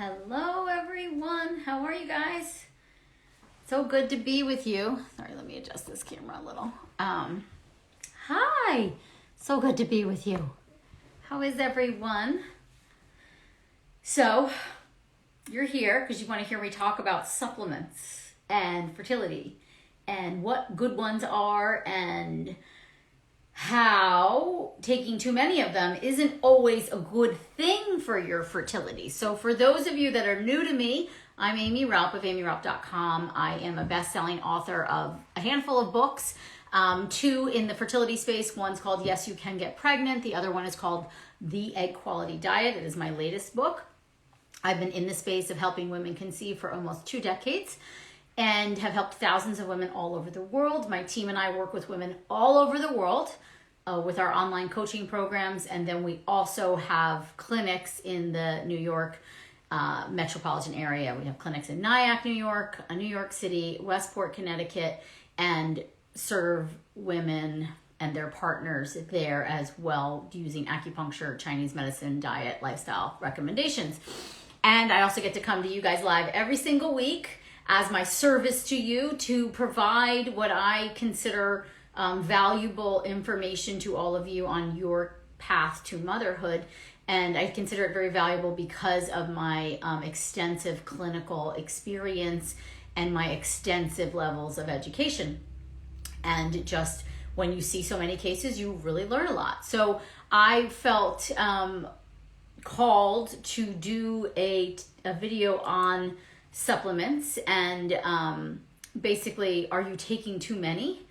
Hello everyone, how are you guys? So good to be with you. Sorry, let me adjust this camera a little. Hi, so good to be with you. How is everyone? So, you're here because you want to hear me talk about supplements and fertility and what good ones are and how taking too many of them isn't always a good thing for your fertility. So for those of you that are new to me, I'm Amy Raup of amyraup.com. I am a best-selling author of a handful of books, two in the fertility space. One's called Yes, You Can Get Pregnant. The other one is called The Egg Quality Diet. It is my latest book. I've been in the space of helping women conceive for almost 2 decades and have helped thousands of women all over the world. My team and I work with women all over the world with our online coaching programs. And then we also have clinics in the New York metropolitan area. We have clinics in Nyack, New York, New York City, Westport, Connecticut, and serve women and their partners there as well using acupuncture, Chinese medicine, diet, lifestyle recommendations. And I also get to come to you guys live every single week as my service to you to provide what I consider valuable information to all of you on your path to motherhood. And I consider it very valuable because of my extensive clinical experience and my extensive levels of education. And just when you see so many cases, you really learn a lot. So I felt called to do a video on supplements and basically, are you taking too many?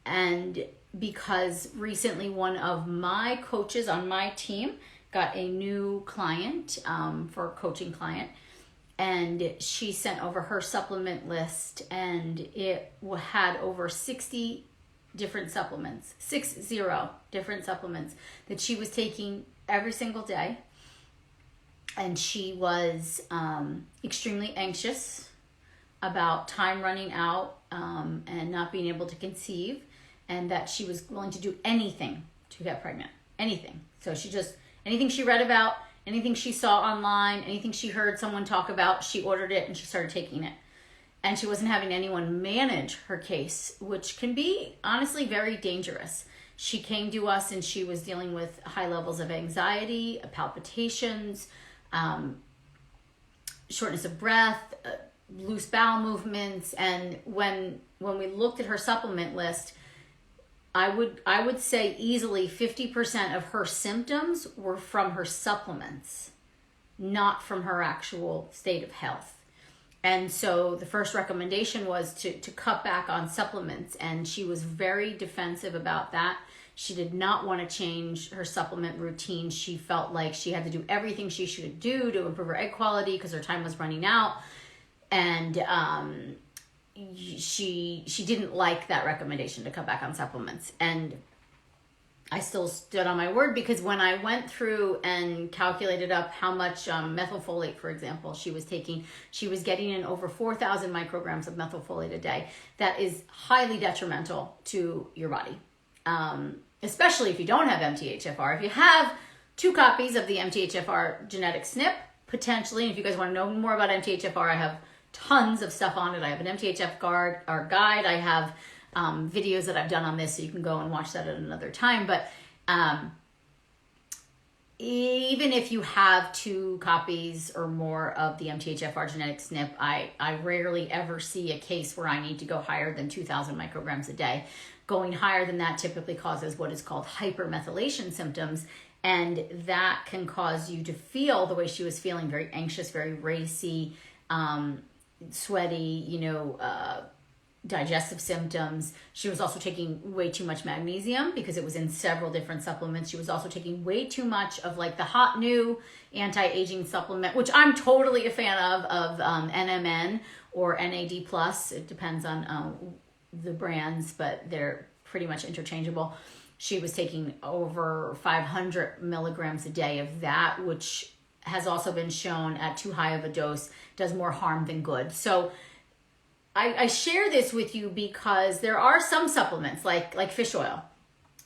And because recently one of my coaches on my team got a new client for a coaching client, and she sent over her supplement list, and it had over 60 different supplements, 60 different supplements that she was taking every single day. And she was extremely anxious about time running out and not being able to conceive, and that she was willing to do anything to get pregnant, anything. So she just, anything she read about, anything she saw online, anything she heard someone talk about, she ordered it and she started taking it. And she wasn't having anyone manage her case, which can be honestly very dangerous. She came to us and she was dealing with high levels of anxiety, palpitations, shortness of breath, loose bowel movements. And when we looked at her supplement list, I would say easily 50% of her symptoms were from her supplements, not from her actual state of health. And so the first recommendation was to cut back on supplements, and she was very defensive about that. She did not want to change her supplement routine. She felt like she had to do everything she should do to improve her egg quality because her time was running out. And she didn't like that recommendation to cut back on supplements. And I still stood on my word, because when I went through and calculated up how much methylfolate, for example, she was taking, she was getting in over 4,000 micrograms of methylfolate a day. That is highly detrimental to your body, especially if you don't have MTHFR. If you have 2 copies of the MTHFR genetic SNP, potentially, and if you guys want to know more about MTHFR, I have tons of stuff on it. I have an MTHFR guide. I have videos that I've done on this, so you can go and watch that at another time. But even if you have 2 copies or more of the MTHFR genetic SNP, I rarely ever see a case where I need to go higher than 2,000 micrograms a day. Going higher than that typically causes what is called hypermethylation symptoms, and that can cause you to feel the way she was feeling, very anxious, very racy, sweaty, digestive symptoms. She was also taking way too much magnesium because it was in several different supplements. She was also taking way too much of like the hot new anti-aging supplement, which I'm totally a fan of NMN or NAD+. It depends on the brands, but they're pretty much interchangeable. She was taking over 500 milligrams a day of that, which has also been shown at too high of a dose does more harm than good. So I share this with you because there are some supplements like fish oil.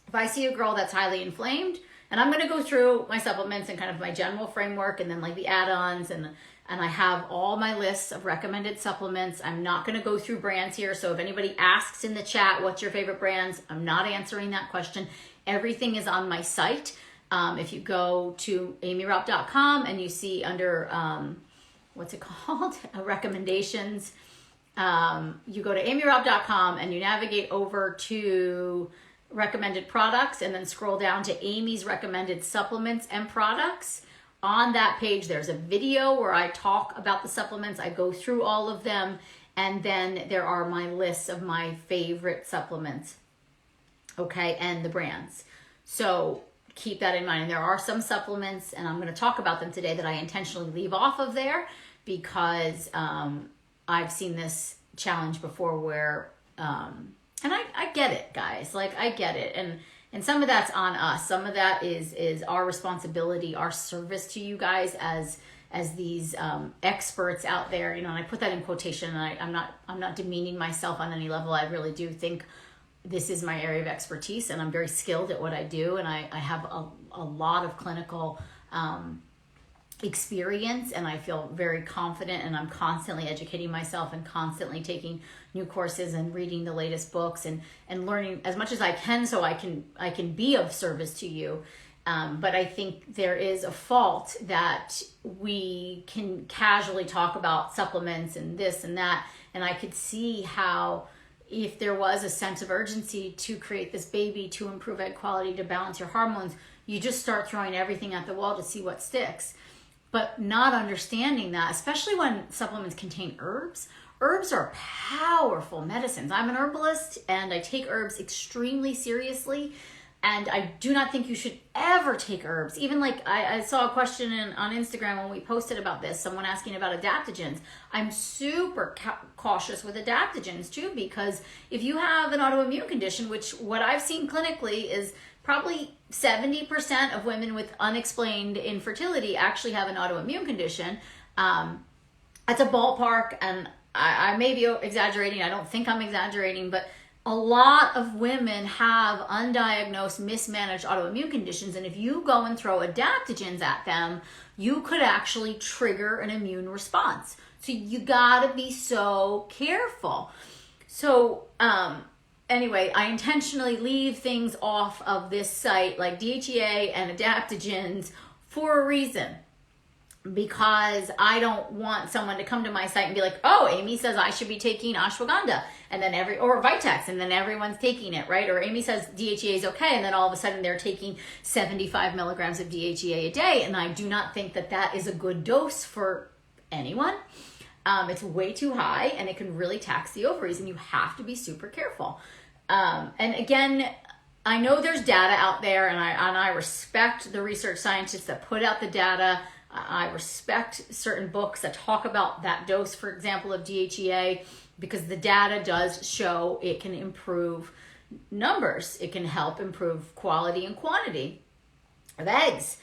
If I see a girl that's highly inflamed And I'm going to go through my supplements and kind of my general framework and then like the add-ons, and I have all my lists of recommended supplements. I'm not going to go through brands here. So if anybody asks in the chat, what's your favorite brands? I'm not answering that question. Everything is on my site. If you go to amyraup.com and you see under, what's it called? Recommendations. You go to amyraup.com and you navigate over to recommended products and then scroll down to Amy's recommended supplements and products. On that page, there's a video where I talk about the supplements. I go through all of them. And then there are my lists of my favorite supplements. Okay, and the brands. So keep that in mind. And there are some supplements, and I'm going to talk about them today, that I intentionally leave off of there because I've seen this challenge before where, and I get it, guys. Like, I get it. And some of that's on us. Some of that is our responsibility, our service to you guys as these experts out there. You know, and I put that in quotation, and I'm not demeaning myself on any level. I really do think this is my area of expertise, and I'm very skilled at what I do, and I have a lot of clinical experience, and I feel very confident, and I'm constantly educating myself and constantly taking new courses and reading the latest books and learning as much as I can so I can be of service to you. But I think there is a fault that we can casually talk about supplements and this and that, and I could see how if there was a sense of urgency to create this baby, to improve egg quality, to balance your hormones, you just start throwing everything at the wall to see what sticks. But not understanding that, especially when supplements contain herbs. Herbs are powerful medicines. I'm an herbalist and I take herbs extremely seriously. And I do not think you should ever take herbs. Even like I saw a question on Instagram when we posted about this, someone asking about adaptogens. I'm super cautious with adaptogens too, because if you have an autoimmune condition, which what I've seen clinically is probably 70% of women with unexplained infertility actually have an autoimmune condition. That's a ballpark, and I may be exaggerating. I don't think I'm exaggerating, but a lot of women have undiagnosed, mismanaged autoimmune conditions, and if you go and throw adaptogens at them, you could actually trigger an immune response. So you gotta be so careful. So anyway, I intentionally leave things off of this site like DHEA and adaptogens for a reason. Because I don't want someone to come to my site and be like, oh, Amy says I should be taking ashwagandha and then or Vitex, and then everyone's taking it, right? Or Amy says DHEA is okay, and then all of a sudden they're taking 75 milligrams of DHEA a day. And I do not think that that is a good dose for anyone. It's way too high, and it can really tax the ovaries, and you have to be super careful. And again, I know there's data out there, and I respect the research scientists that put out the data. I respect certain books that talk about that dose, for example, of DHEA, because the data does show it can improve numbers. It can help improve quality and quantity of eggs.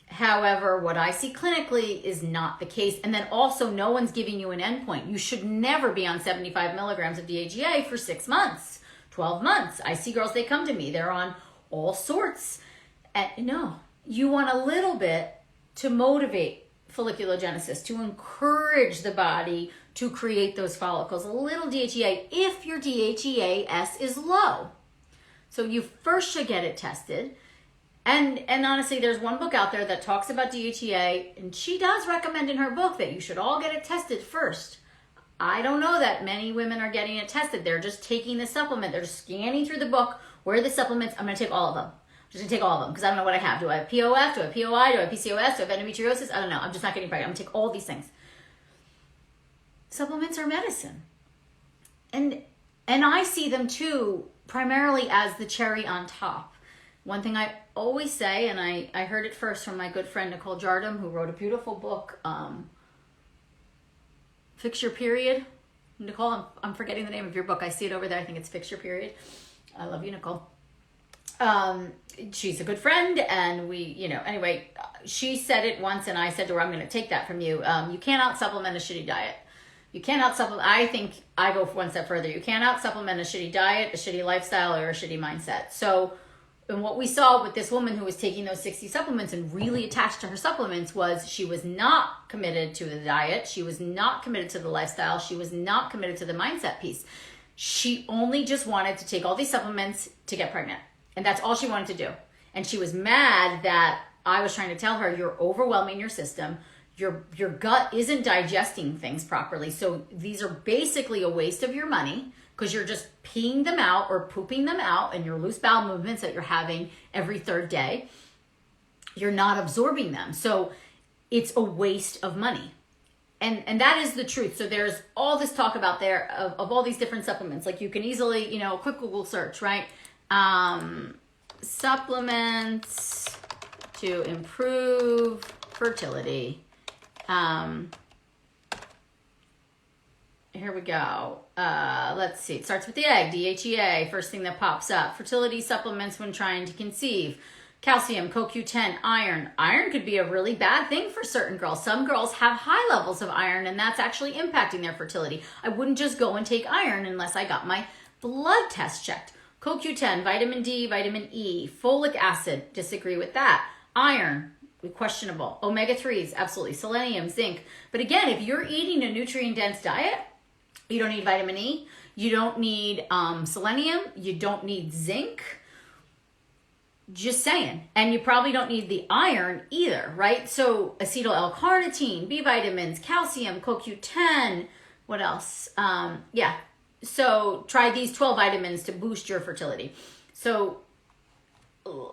However, what I see clinically is not the case. And then also, no one's giving you an endpoint. You should never be on 75 milligrams of DHEA for 6 months, 12 months. I see girls, they come to me, they're on all sorts. No. You want a little bit to motivate folliculogenesis, to encourage the body to create those follicles. A little DHEA if your DHEAS is low. So you first should get it tested. And honestly, there's one book out there that talks about DHEA, and she does recommend in her book that you should all get it tested first. I don't know that many women are getting it tested. They're just taking the supplement. They're just scanning through the book. Where are the supplements? I'm going to take all of them. Just gonna take all of them because I don't know what I have. Do I have POF? Do I have POI? Do I have PCOS? Do I have endometriosis? I don't know. I'm just not getting pregnant. I'm gonna take all these things. Supplements are medicine. And I see them too primarily as the cherry on top. One thing I always say, and I heard it first from my good friend Nicole Jardim, who wrote a beautiful book, Fix Your Period. Nicole, I'm forgetting the name of your book. I see it over there. I think it's Fix Your Period. I love you, Nicole. She's a good friend, and anyway, she said it once, and I said to her, I'm going to take that from you. You can't out-supplement a shitty diet. You can't out-supplement. I think I go one step further. You can't out-supplement a shitty diet, a shitty lifestyle, or a shitty mindset. So And what we saw with this woman who was taking those 60 supplements and really attached to her supplements was she was not committed to the diet. She was not committed to the lifestyle. She was not committed to the mindset piece. She only just wanted to take all these supplements to get pregnant. And that's all she wanted to do. And she was mad that I was trying to tell her, you're overwhelming your system. Your gut isn't digesting things properly. So these are basically a waste of your money because you're just peeing them out or pooping them out in your loose bowel movements that you're having every third day. You're not absorbing them. So it's a waste of money. And that is the truth. So there's all this talk about there of all these different supplements. Like you can easily, a quick Google search, right? Supplements to improve fertility. Here we go. Let's see. It starts with the egg, DHEA, first thing that pops up. Fertility supplements when trying to conceive. Calcium, CoQ10, iron. Iron could be a really bad thing for certain girls. Some girls have high levels of iron, and that's actually impacting their fertility. I wouldn't just go and take iron unless I got my blood test checked. CoQ10, vitamin D, vitamin E, folic acid, disagree with that. Iron, questionable. Omega-3s, absolutely. Selenium, zinc. But again, if you're eating a nutrient-dense diet, you don't need vitamin E, you don't need selenium, you don't need zinc. Just saying. And you probably don't need the iron either, right? So acetyl L-carnitine, B vitamins, calcium, CoQ10, what else? So try these 12 vitamins to boost your fertility. So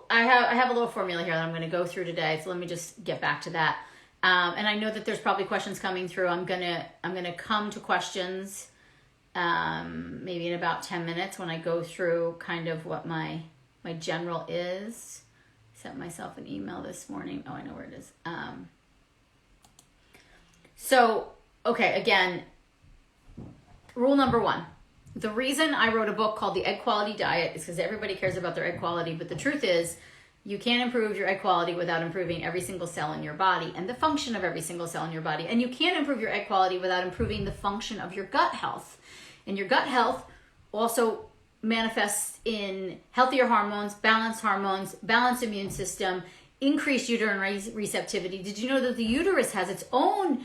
I have a little formula here that I'm going to go through today. So let me just get back to that. And I know that there's probably questions coming through. I'm gonna come to questions maybe in about 10 minutes when I go through kind of what my general is. Sent myself an email this morning. Oh, I know where it is. Okay, again, rule number 1. The reason I wrote a book called The Egg Quality Diet is because everybody cares about their egg quality, but the truth is you can't improve your egg quality without improving every single cell in your body and the function of every single cell in your body. And you can't improve your egg quality without improving the function of your gut health. And your gut health also manifests in healthier hormones, balanced immune system, increased uterine receptivity. Did you know that the uterus has its own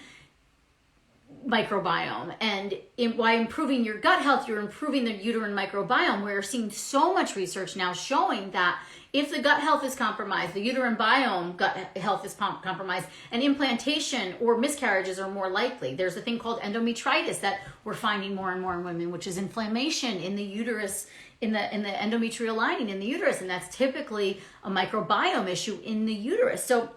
microbiome, and by improving your gut health, you're improving the uterine microbiome. We're seeing so much research now showing that if the gut health is compromised, the uterine biome gut health is compromised, and implantation or miscarriages are more likely. There's a thing called endometritis that we're finding more and more in women, which is inflammation in the uterus, in the endometrial lining in the uterus, and that's typically a microbiome issue in the uterus. So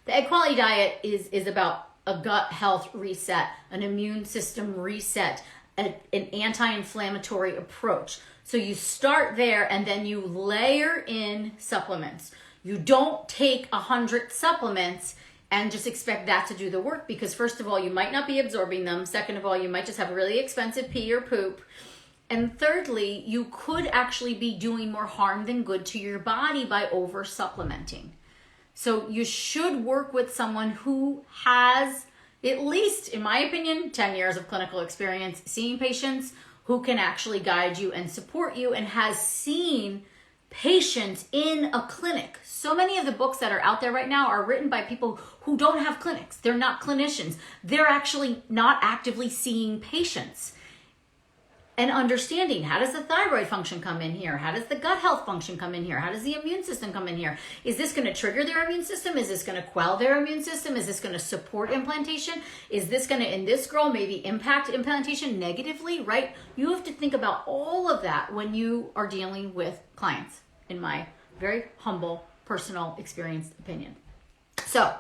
the egg quality diet is about a gut health reset, an immune system reset, an anti-inflammatory approach. So you start there and then you layer in supplements. You don't take 100 supplements and just expect that to do the work, because first of all, you might not be absorbing them. Second of all, you might just have really expensive pee or poop. And thirdly, you could actually be doing more harm than good to your body by over supplementing. So you should work with someone who has, at least, in my opinion, 10 years of clinical experience seeing patients, who can actually guide you and support you and has seen patients in a clinic. So many of the books that are out there right now are written by people who don't have clinics. They're not clinicians. They're actually not actively seeing patients. And understanding, how does the thyroid function come in here? How does the gut health function come in here? How does the immune system come in here? Is this going to trigger their immune system? Is this going to quell their immune system? Is this going to support implantation? Is this going to, in this girl, maybe impact implantation negatively, right? You have to think about all of that when you are dealing with clients, in my very humble, personal, experienced opinion. So,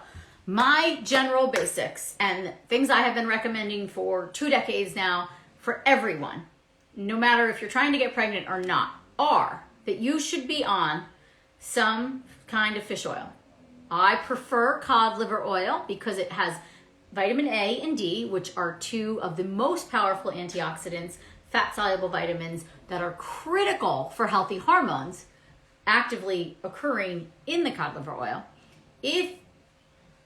my general basics and things I have been recommending for 2 decades now for everyone, no matter if you're trying to get pregnant or not, are that you should be on some kind of fish oil. I prefer cod liver oil because it has vitamin A and D, which are 2 of the most powerful antioxidants, fat-soluble vitamins that are critical for healthy hormones actively occurring in the cod liver oil. If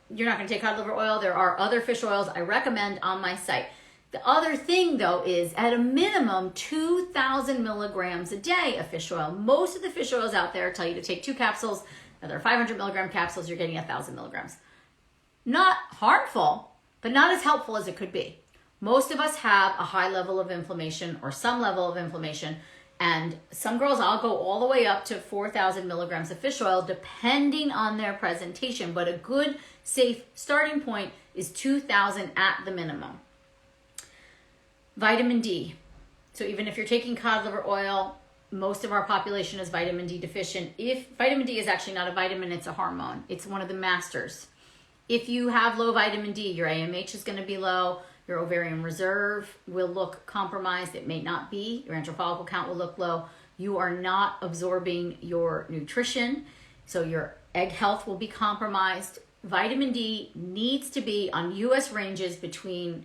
you're not going to take cod liver oil, there are other fish oils I recommend on my site. The other thing though is at a minimum 2,000 milligrams a day of fish oil. Most of the fish oils out there tell you to take 2 capsules. Now they're 500 milligram capsules, you're getting 1,000 milligrams. Not harmful, but not as helpful as it could be. Most of us have a high level of inflammation or some level of inflammation, and some girls, I'll go all the way up to 4,000 milligrams of fish oil depending on their presentation, but a good safe starting point is 2,000 at the minimum. Vitamin D. So even if you're taking cod liver oil, most of our population is vitamin D deficient. If vitamin D is actually not a vitamin, it's a hormone. It's one of the masters. If you have low vitamin D, your AMH is going to be low. Your ovarian reserve will look compromised. It may not be. Your antral follicle count will look low. You are not absorbing your nutrition, so your egg health will be compromised. Vitamin D needs to be on US ranges between,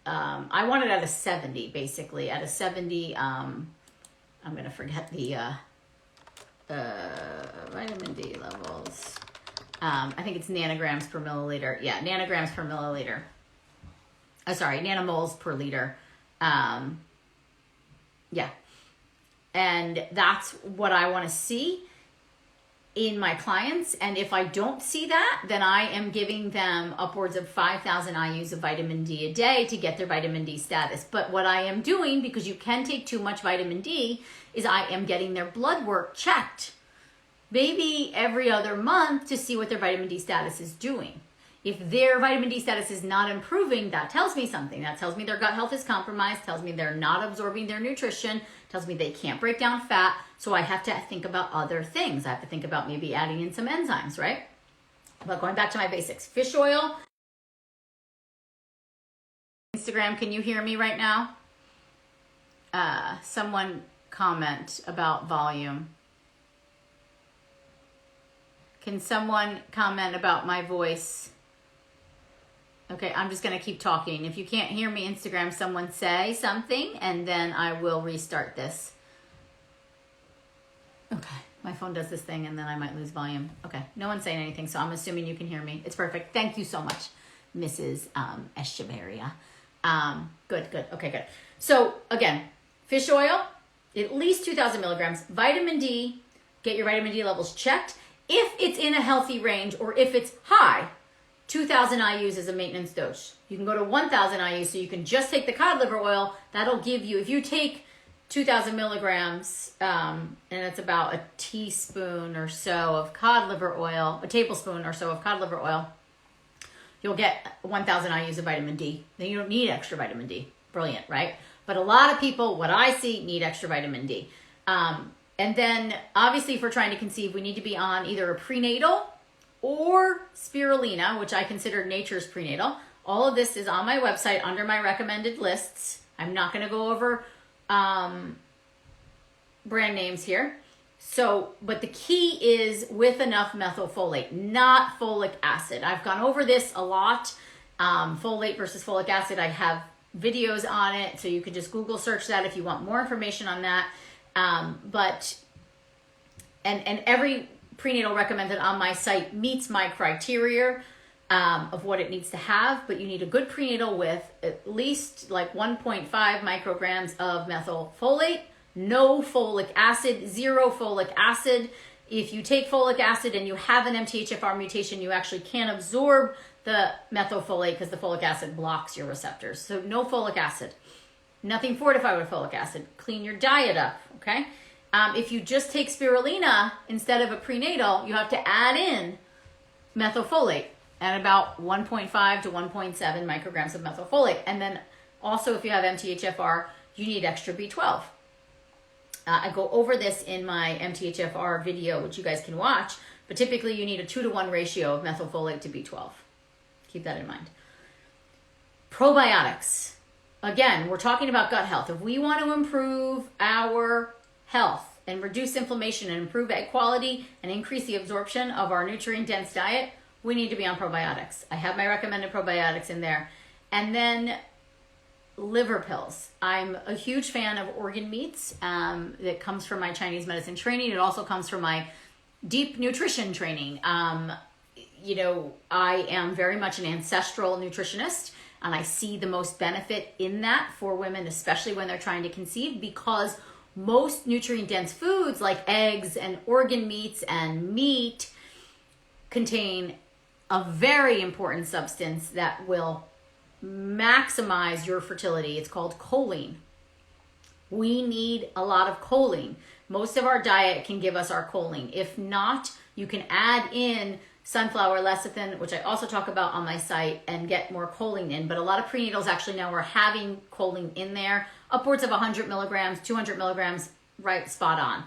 I want it at a 70, basically. At a 70, I'm going to forget the vitamin D levels. I think it's nanograms per milliliter. Yeah, nanograms per milliliter. Sorry, nanomoles per liter. Yeah. And that's what I want to see in my clients. And if I don't see that, then I am giving them upwards of 5,000 IUs of vitamin D a day to get their vitamin D status. But what I am doing, because you can take too much vitamin D, is I am getting their blood work checked. Maybe every other month to see what their vitamin D status is doing. If their vitamin D status is not improving, that tells me something. That tells me their gut health is compromised, tells me they're not absorbing their nutrition, tells me they can't break down fat. So I have to think about other things. I have to think about maybe adding in some enzymes, right? But going back to my basics, fish oil. Instagram, can you hear me right now? Someone comment about volume. Can someone comment about my voice? Okay, I'm just going to keep talking. If you can't hear me, Instagram, someone say something, and then I will restart this. Okay, my phone does this thing, and then I might lose volume. Okay, no one's saying anything, so I'm assuming you can hear me. It's perfect. Thank you so much, Mrs. Echeverria. Good. Okay, good. So, again, fish oil, at least 2,000 milligrams. Vitamin D, get your vitamin D levels checked. If it's in a healthy range, or if it's high, 2,000 IUs is a maintenance dose. You can go to 1,000 IUs, so you can just take the cod liver oil. That'll give you, if you take 2,000 milligrams, and it's about a teaspoon or so of cod liver oil, a tablespoon or so of cod liver oil, you'll get 1,000 IUs of vitamin D. Then you don't need extra vitamin D. Brilliant, right? But a lot of people, what I see, need extra vitamin D. And then, obviously, if we're trying to conceive, we need to be on either a prenatal or spirulina, which I consider nature's prenatal. All of this is on my website under my recommended lists. I'm not going to go over brand names here. So, but the key is with enough methylfolate, not folic acid. I've gone over this a lot. Folate versus folic acid. I have videos on it, so you can just Google search that if you want more information on that. But every prenatal recommended on my site meets my criteria of what it needs to have, but you need a good prenatal with at least like 1.5 micrograms of methylfolate, no folic acid, 0 folic acid. If you take folic acid and you have an MTHFR mutation, you actually can't absorb the methylfolate because the folic acid blocks your receptors. So no folic acid. Nothing fortified with folic acid. Clean your diet up, okay? If you just take spirulina instead of a prenatal, you have to add in methylfolate at about 1.5 to 1.7 micrograms of methylfolate. And then also if you have MTHFR, you need extra B12. I go over this in my MTHFR video, which you guys can watch, but typically you need a 2-to-1 ratio of methylfolate to B12. Keep that in mind. Probiotics. Again, we're talking about gut health. If we want to improve our health and reduce inflammation and improve egg quality and increase the absorption of our nutrient-dense diet, we need to be on probiotics. I have my recommended probiotics in there. And then liver pills. I'm a huge fan of organ meats. That comes from my Chinese medicine training. It also comes from my deep nutrition training. I am very much an ancestral nutritionist, and I see the most benefit in that for women, especially when they're trying to conceive, because most nutrient-dense foods like eggs and organ meats and meat contain a very important substance that will maximize your fertility. It's called choline. We need a lot of choline. Most of our diet can give us our choline. If not, you can add in sunflower lecithin, which I also talk about on my site, and get more choline in. But a lot of prenatals actually now are having choline in there, upwards of 100 milligrams, 200 milligrams, right, spot on.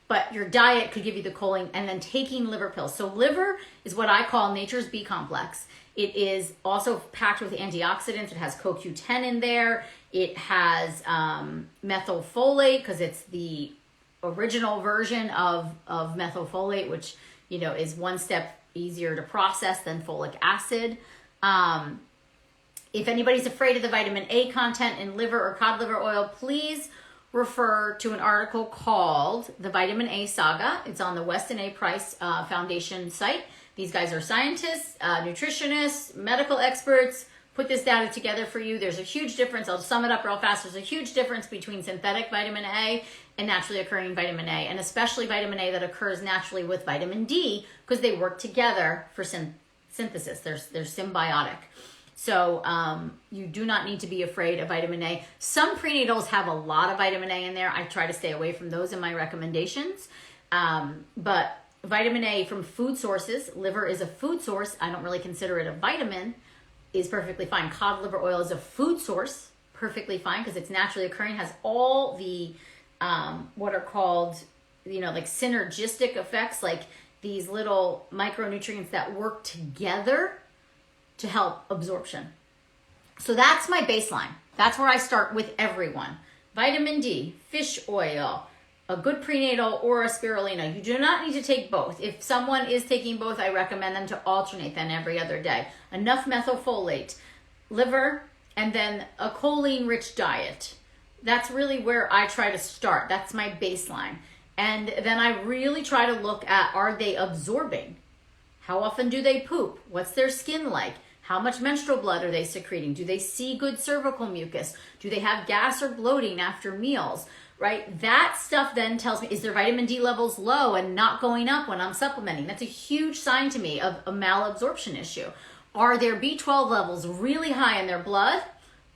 But your diet could give you the choline, and then taking liver pills. So liver is what I call nature's B complex. It is also packed with antioxidants. It has CoQ10 in there. It has methylfolate, because it's the original version of methylfolate, which is one step easier to process than folic acid. If anybody's afraid of the vitamin A content in liver or cod liver oil, please refer to an article called The Vitamin A Saga. It's on the Weston A. Price Foundation site. These guys are scientists, nutritionists, medical experts, put this data together for you. There's a huge difference. I'll sum it up real fast. There's a huge difference between synthetic vitamin A and naturally occurring vitamin A, and especially vitamin A that occurs naturally with vitamin D, because they work together for synthesis. They're symbiotic. So you do not need to be afraid of vitamin A. Some prenatals have a lot of vitamin A in there. I try to stay away from those in my recommendations. But vitamin A from food sources, liver is a food source. I don't really consider it a vitamin, is perfectly fine. Cod liver oil is a food source, perfectly fine, because it's naturally occurring, has all the what are called, like synergistic effects, like these little micronutrients that work together to help absorption. So that's my baseline. That's where I start with everyone. Vitamin D, fish oil, a good prenatal, or a spirulina. You do not need to take both. If someone is taking both, I recommend them to alternate them every other day. Enough methylfolate, liver, and then a choline-rich diet. That's really where I try to start. That's my baseline. And then I really try to look at, are they absorbing? How often do they poop? What's their skin like? How much menstrual blood are they secreting? Do they see good cervical mucus? Do they have gas or bloating after meals? Right? That stuff then tells me, is their vitamin D levels low and not going up when I'm supplementing? That's a huge sign to me of a malabsorption issue. Are their B12 levels really high in their blood,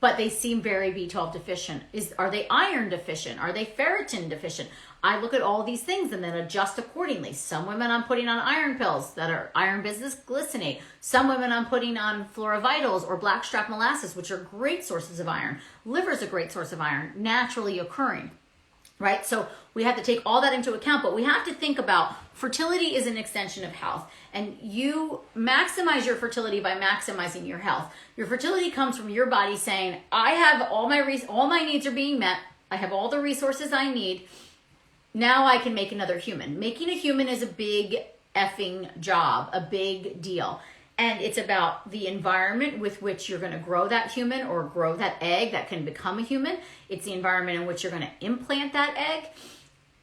but they seem very B12 deficient? Are they iron deficient? Are they ferritin deficient? I look at all these things and then adjust accordingly. Some women I'm putting on iron pills that are iron bisglycinate. Some women I'm putting on Floravitals or blackstrap molasses, which are great sources of iron. Liver is a great source of iron, naturally occurring. Right? So we have to take all that into account, but we have to think about fertility is an extension of health, and you maximize your fertility by maximizing your health. Your fertility comes from your body saying, I have all my needs are being met. I have all the resources I need. Now I can make another human. Making a human is a big effing job, a big deal. And it's about the environment with which you're going to grow that human or grow that egg that can become a human. It's the environment in which you're going to implant that egg.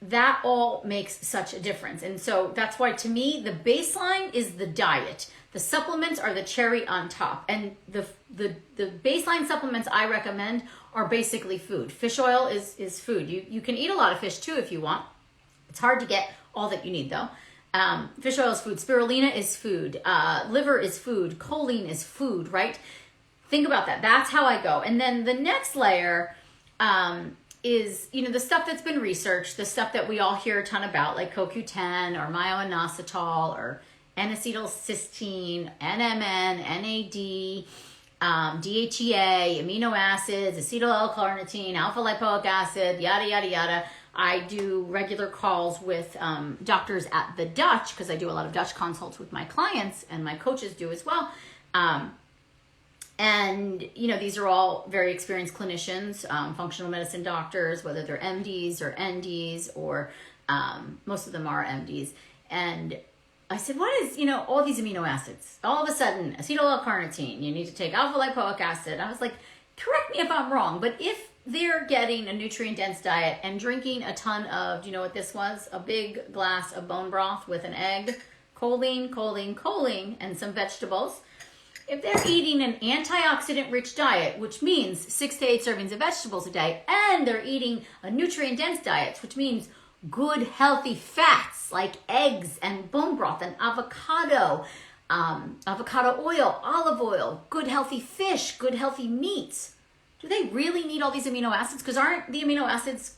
That all makes such a difference. And so that's why, to me, the baseline is the diet. The supplements are the cherry on top. And the baseline supplements I recommend are basically food. Fish oil is food. You can eat a lot of fish too if you want. It's hard to get all that you need though. Fish oil is food. Spirulina is food. Liver is food. Choline is food, right? Think about that. That's how I go. And then the next layer is, the stuff that's been researched, the stuff that we all hear a ton about, like CoQ10 or myo-inositol or N-acetylcysteine, NMN, NAD, DHEA, amino acids, acetyl L-carnitine, alpha lipoic acid, yada, yada, yada. I do regular calls with doctors at the Dutch, because I do a lot of Dutch consults with my clients, and my coaches do as well. And, these are all very experienced clinicians, functional medicine doctors, whether they're MDs or NDs, or most of them are MDs. And I said, what is, all these amino acids? All of a sudden, acetyl L-carnitine, you need to take alpha lipoic acid. I was like, correct me if I'm wrong, but if they're getting a nutrient-dense diet and drinking a ton of, do you know what this was? A big glass of bone broth with an egg, choline, and some vegetables, if they're eating an antioxidant-rich diet, which means 6 to 8 servings of vegetables a day, and they're eating a nutrient-dense diet, which means good, healthy fats like eggs and bone broth and avocado, avocado oil, olive oil, good, healthy fish, good, healthy meats, do they really need all these amino acids? Because aren't the amino acids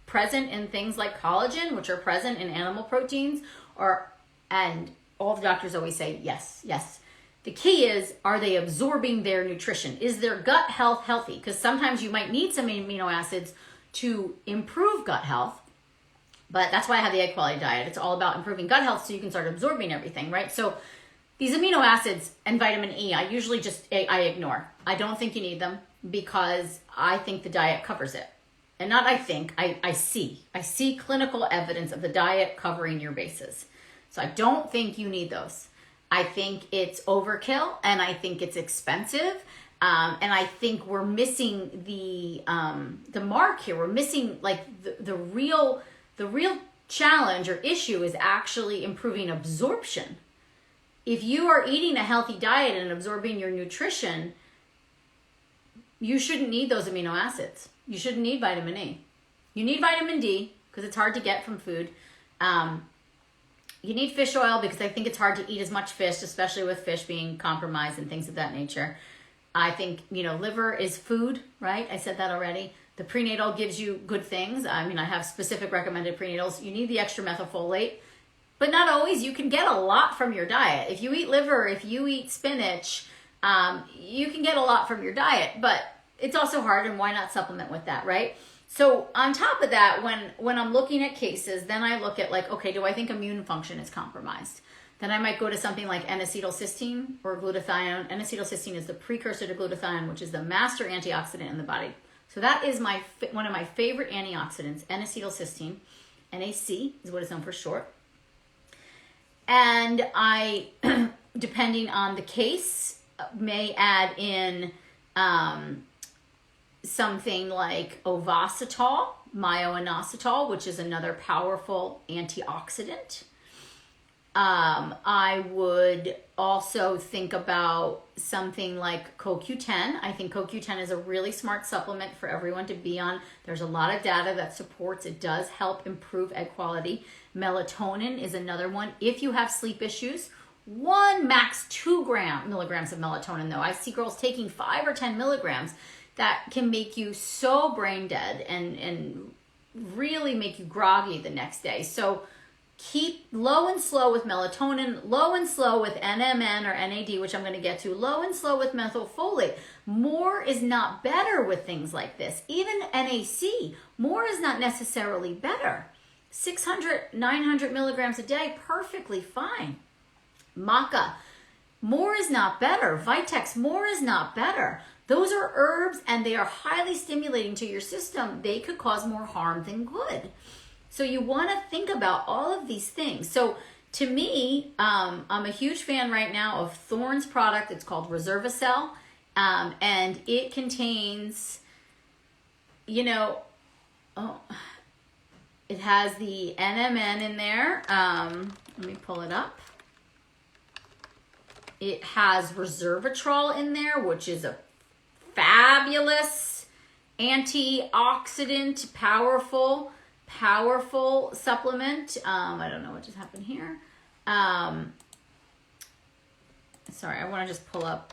present in things like collagen, which are present in animal proteins? And all the doctors always say, yes, yes. The key is, are they absorbing their nutrition? Is their gut health healthy? Because sometimes you might need some amino acids to improve gut health. But that's why I have the egg quality diet. It's all about improving gut health so you can start absorbing everything, right? So these amino acids and vitamin E, I usually I ignore. I don't think you need them because I think the diet covers it. And not I think, I see. I see clinical evidence of the diet covering your bases. So I don't think you need those. I think it's overkill, and I think it's expensive, and I think we're missing the mark here. We're missing like the real challenge or issue is actually improving absorption. If you are eating a healthy diet and absorbing your nutrition, you shouldn't need those amino acids. You shouldn't need vitamin E. You need vitamin D because it's hard to get from food. You need fish oil because I think it's hard to eat as much fish, especially with fish being compromised and things of that nature. I think, liver is food, right? I said that already. The prenatal gives you good things. I mean, I have specific recommended prenatals. You need the extra methylfolate, but not always. You can get a lot from your diet. If you eat liver, if you eat spinach, you can get a lot from your diet, but it's also hard, and why not supplement with that, right? So on top of that, when I'm looking at cases, then I look at like, okay, do I think immune function is compromised? Then I might go to something like N-acetylcysteine or glutathione. N-acetylcysteine is the precursor to glutathione, which is the master antioxidant in the body. So that is one of my favorite antioxidants, N-acetylcysteine. N-Ac is what it's known for short. And I, depending on the case, may add in something like ovasitol, myo-inositol, which is another powerful antioxidant. I would also think about something like CoQ10. I think CoQ10 is a really smart supplement for everyone to be on. There's a lot of data that supports it does help improve egg quality. Melatonin is another one. If you have sleep issues, 1 max 2 milligrams of melatonin though. I see girls taking 5 or 10 milligrams that can make you so brain dead and really make you groggy the next day. So keep low and slow with melatonin, low and slow with NMN or NAD, which I'm going to get to, low and slow with methylfolate. More is not better with things like this. Even NAC, more is not necessarily better. 600, 900 milligrams a day, perfectly fine. Maca, more is not better. Vitex, more is not better. Those are herbs and they are highly stimulating to your system. They could cause more harm than good. So you want to think about all of these things. So to me, I'm a huge fan right now of Thorne's product. It's called Reservacell. And it contains, it has the NMN in there. Let me pull it up. It has resveratrol in there, which is a fabulous antioxidant, powerful supplement. I don't know what just happened here. Sorry, I want to just pull up.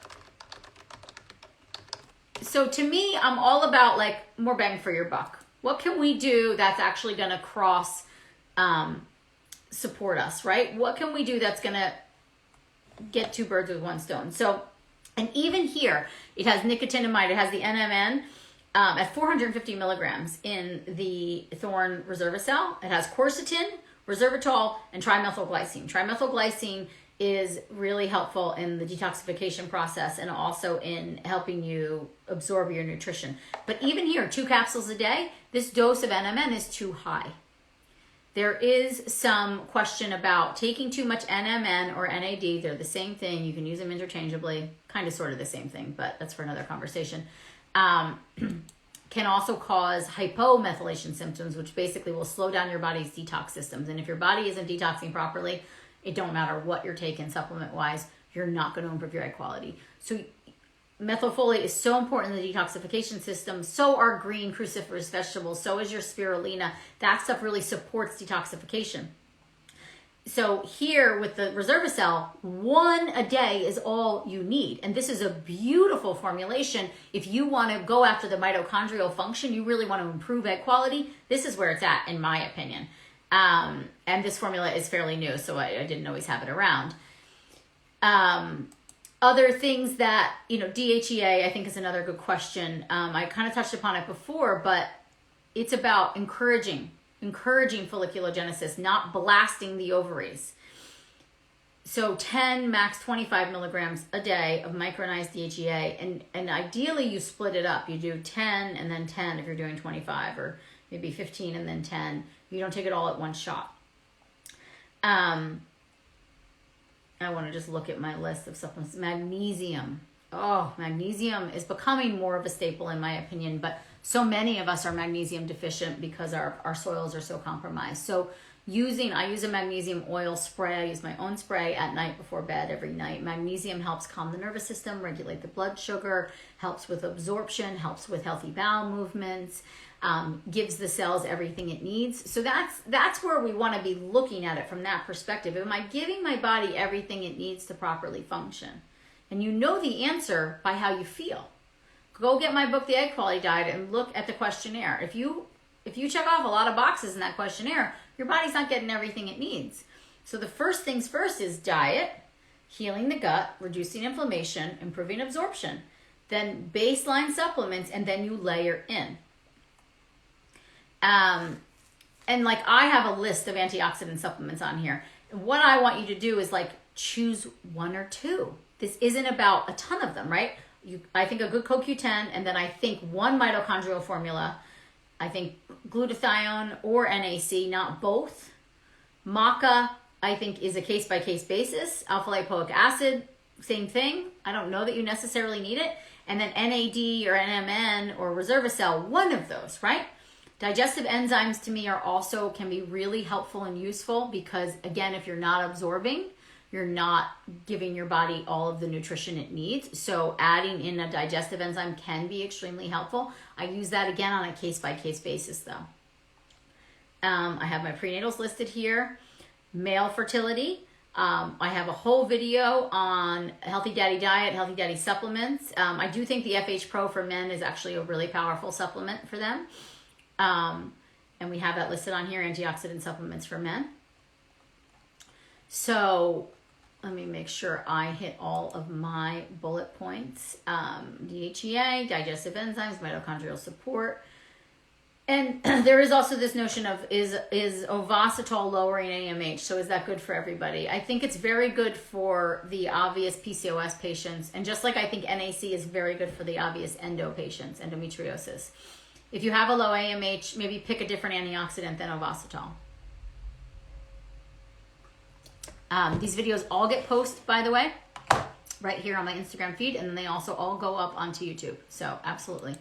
So to me, I'm all about like more bang for your buck. What can we do that's actually going to cross support us, right? What can we do that's going to get 2 birds with 1 stone? So, and even here, it has nicotinamide, it has the NMN at 450 milligrams in the Thorne Reservacell. It has quercetin, resveratrol, and trimethylglycine. Trimethylglycine is really helpful in the detoxification process and also in helping you absorb your nutrition. But even here, 2 capsules a day, this dose of NMN is too high. There is some question about taking too much NMN or NAD. They're the same thing. You can use them interchangeably, kind of sort of the same thing, but that's for another conversation. Can also cause hypomethylation symptoms, which basically will slow down your body's detox systems. And if your body isn't detoxing properly, it don't matter what you're taking supplement-wise, you're not going to improve your egg quality. So methylfolate is so important in the detoxification system. So are green cruciferous vegetables. So is your spirulina. That stuff really supports detoxification. So here with the Reservacell, 1 a day is all you need. And this is a beautiful formulation. If you want to go after the mitochondrial function, you really want to improve egg quality, this is where it's at, in my opinion. And this formula is fairly new, so I didn't always have it around. Other things that, DHEA, I think is another good question. I kind of touched upon it before, but it's about encouraging folliculogenesis, not blasting the ovaries. So 10, max 25 milligrams a day of micronized DHEA. And ideally you split it up. You do 10 and then 10 if you're doing 25, or maybe 15 and then 10. You don't take it all at one shot. I want to just look at my list of supplements. Magnesium. Oh, magnesium is becoming more of a staple in my opinion, but so many of us are magnesium deficient because our soils are so compromised. So I use a magnesium oil spray. I use my own spray at night before bed every night. Magnesium helps calm the nervous system, regulate the blood sugar, helps with absorption, helps with healthy bowel movements, gives the cells everything it needs. So that's where we want to be looking at it from that perspective. Am I giving my body everything it needs to properly function? And you know the answer by how you feel. Go get my book, The Egg Quality Diet, and look at the questionnaire. If you check off a lot of boxes in that questionnaire, your body's not getting everything it needs. So the first things first is diet, healing the gut, reducing inflammation, improving absorption, then baseline supplements, and then you layer in. And like I have a list of antioxidant supplements on here. What I want you to do is like choose 1 or 2. This isn't about a ton of them, right? I think a good CoQ10, and then I think 1 mitochondrial formula. I think glutathione or NAC, not both. Maca, I think, is a case-by-case basis. Alpha-lipoic acid, same thing. I don't know that you necessarily need it. And then NAD or NMN or Reservacell, 1 of those, right? Digestive enzymes to me can be really helpful and useful because, again, if you're not absorbing, you're not giving your body all of the nutrition it needs. So adding in a digestive enzyme can be extremely helpful. I use that again on a case-by-case basis though. I have my prenatals listed here. Male fertility. I have a whole video on Healthy Daddy Diet, Healthy Daddy Supplements. I do think the FH Pro for men is actually a really powerful supplement for them. And we have that listed on here, antioxidant supplements for men. So let me make sure I hit all of my bullet points. DHEA, digestive enzymes, mitochondrial support. And there is also this notion of, is ovasitol lowering AMH? So is that good for everybody? I think it's very good for the obvious PCOS patients. And just like I think NAC is very good for the obvious endo patients, endometriosis. If you have a low AMH, maybe pick a different antioxidant than ovasitol. These videos all get posted, by the way, right here on my Instagram feed, and then they also all go up onto YouTube. So absolutely.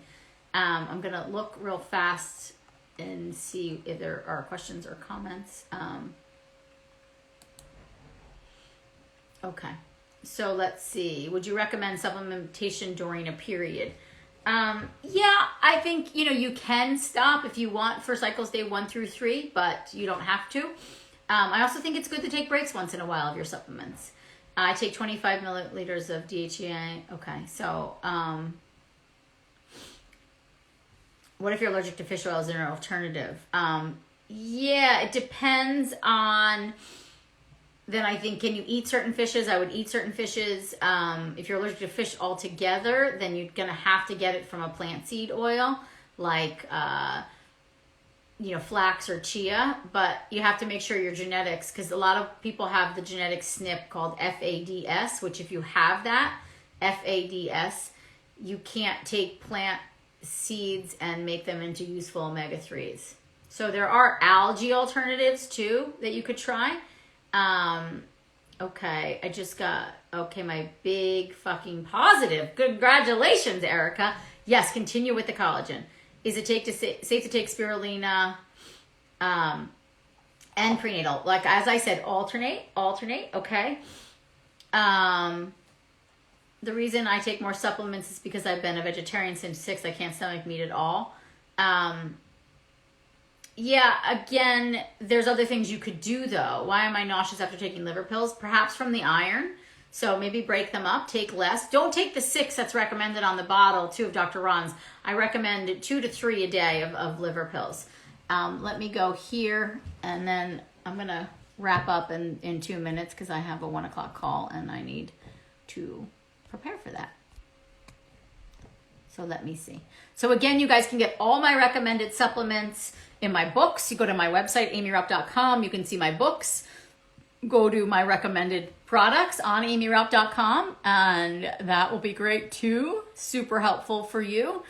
I'm going to look real fast and see if there are questions or comments. Okay. So let's see. Would you recommend supplementation during a period? Yeah, I think, you can stop if you want for cycles day 1 through 3, but you don't have to. I also think it's good to take breaks once in a while of your supplements. I take 25 milliliters of DHEA. Okay, so what if you're allergic to fish oil? Is there an alternative? Yeah, it depends on, then I think, can you eat certain fishes? I would eat certain fishes. If you're allergic to fish altogether, then you're going to have to get it from a plant seed oil, like flax or chia, but you have to make sure your genetics, because a lot of people have the genetic SNP called FADS, which if you have that, FADS, you can't take plant seeds and make them into useful omega-3s. So there are algae alternatives too that you could try. Okay, I just got, my big fucking positive. Congratulations, Erica. Yes, continue with the collagen. Is it safe to take spirulina and prenatal. Like, as I said, alternate, okay? The reason I take more supplements is because I've been a vegetarian since 6. I can't stomach meat at all. Yeah, again, there's other things you could do, though. Why am I nauseous after taking liver pills? Perhaps from the iron. So maybe break them up, take less. Don't take the 6 that's recommended on the bottle, 2 of Dr. Ron's. I recommend 2 to 3 a day of liver pills. Let me go here, and then I'm going to wrap up in 2 minutes because I have a 1 o'clock call, and I need to prepare for that. So let me see. So again, you guys can get all my recommended supplements in my books. You go to my website, amyraup.com. You can see my books. Go to my recommended products on amyraup.com, and that will be great too. Super helpful for you.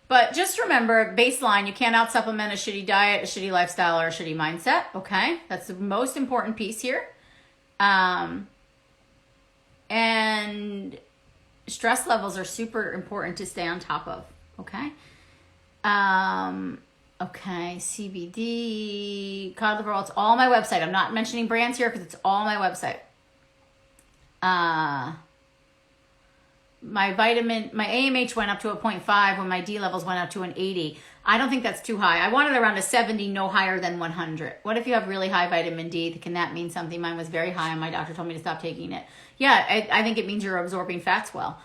But just remember, baseline, you can't out-supplement a shitty diet, a shitty lifestyle, or a shitty mindset, okay? That's the most important piece here. And stress levels are super important to stay on top of, okay? Okay, CBD, cod liver oil, it's all my website. I'm not mentioning brands here because it's all my website. My AMH went up to a 0.5 when my D levels went up to an 80. I don't think that's too high. I wanted around a 70, no higher than 100. What if you have really high vitamin D? Can that mean something? Mine was very high and my doctor told me to stop taking it. Yeah, I think it means you're absorbing fats well.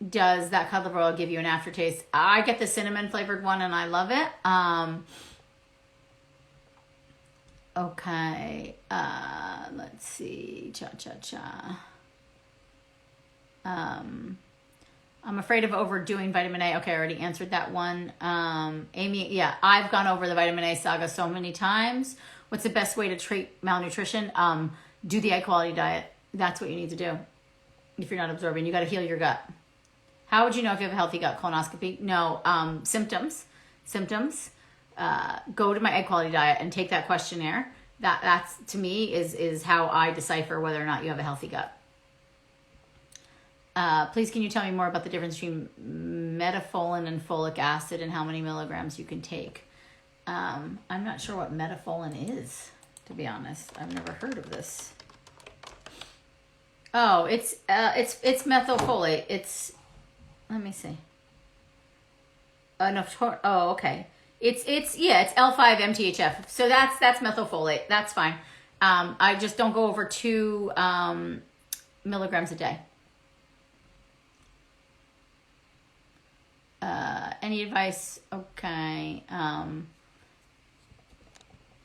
Does that cod liver oil give you an aftertaste? I get the cinnamon flavored one and I love it. Okay, let's see, I'm afraid of overdoing vitamin A. Okay, I already answered that one. Amy, yeah, I've gone over the vitamin A saga so many times. What's the best way to treat malnutrition? Do the eggquality diet. That's what you need to do. If you're not absorbing, you got to heal your gut. How would you know if you have a healthy gut? Colonoscopy? No. Symptoms. Go to my eggquality diet and take that questionnaire. That's to me is how I decipher whether or not you have a healthy gut. Please, can you tell me more about the difference between metformin and folic acid and how many milligrams you can take? I'm not sure what metformin is, to be honest. I've never heard of this. Oh, it's methylfolate. Let me see. Okay. It's L5-MTHF. So that's methylfolate. That's fine. I just don't go over 2 milligrams a day. Any advice? Okay.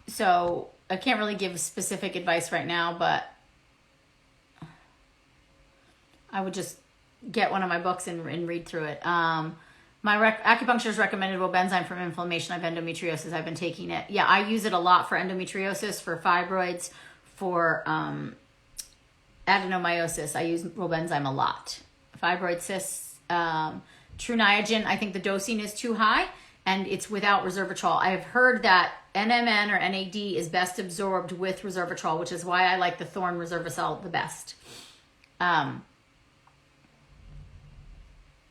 So I can't really give specific advice right now, but I would just get one of my books and read through it. My acupuncture is recommended robenzyme for inflammation. I have endometriosis. I've been taking it. Yeah, I use it a lot for endometriosis, for fibroids, for adenomyosis. I use robenzyme a lot. Fibroid cysts, True Niagen, I think the dosing is too high, and it's without resveratrol. I have heard that NMN or NAD is best absorbed with resveratrol, which is why I like the Thorne Resveratrol the best.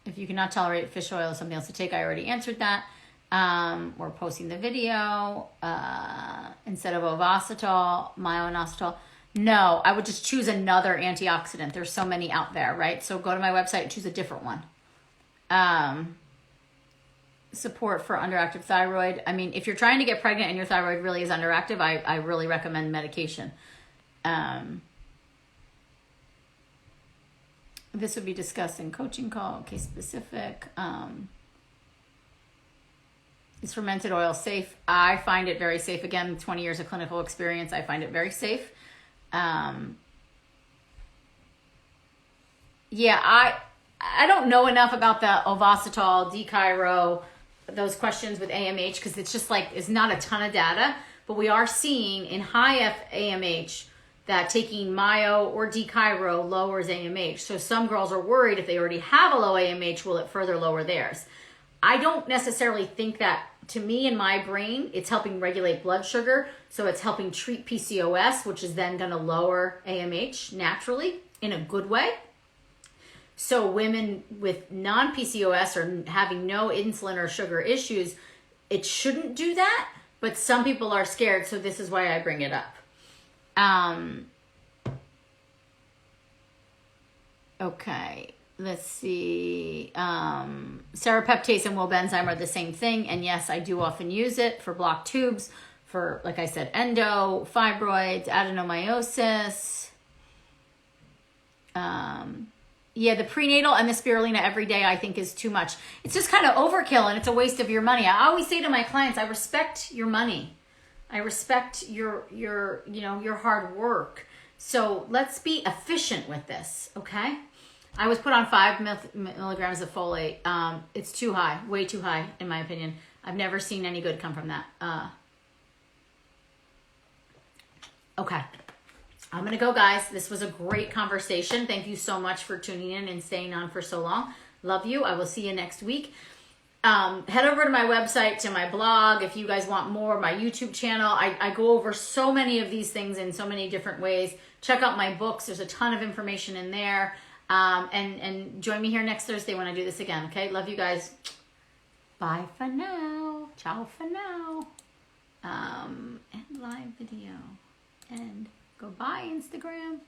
If you cannot tolerate fish oil or something else to take, I already answered that. We're posting the video. Instead of ovasitol, myo-inositol. No, I would just choose another antioxidant. There's so many out there, right? So go to my website and choose a different one. Support for underactive thyroid. I mean, if you're trying to get pregnant and your thyroid really is underactive, I really recommend medication. This would be discussed in coaching call, case specific. Is fermented oil safe? I find it very safe. Again, 20 years of clinical experience, I find it very safe. Yeah, I don't know enough about the ovasitol, D-chiro, those questions with AMH, because it's just like, it's not a ton of data, but we are seeing in high F AMH that taking myo or D-chiro lowers AMH. So some girls are worried if they already have a low AMH, will it further lower theirs? I don't necessarily think that. To me, in my brain, it's helping regulate blood sugar, so it's helping treat PCOS, which is then going to lower AMH naturally in a good way. So women with non-PCOS or having no insulin or sugar issues, it shouldn't do that. but some people are scared, so this is why I bring it up. Okay, let's see. Serapeptase and Wobenzyme are the same thing, and yes, I do often use it for blocked tubes, for, like I said, endo, fibroids, adenomyosis. Yeah, the prenatal and the spirulina every day I think is too much. It's just kind of overkill, and it's a waste of your money. I always say to my clients, I respect your money. I respect your hard work. So let's be efficient with this, okay? I was put on 5 milligrams of folate. It's too high, way too high, in my opinion. I've never seen any good come from that. Okay. I'm going to go, guys. This was a great conversation. Thank you so much for tuning in and staying on for so long. Love you. I will see you next week. Head over to my website, to my blog, if you guys want more, my YouTube channel. I go over so many of these things in so many different ways. Check out my books. There's a ton of information in there. And join me here next Thursday when I do this again, okay? Love you guys. Bye for now. Ciao for now. End live video. And goodbye, Instagram.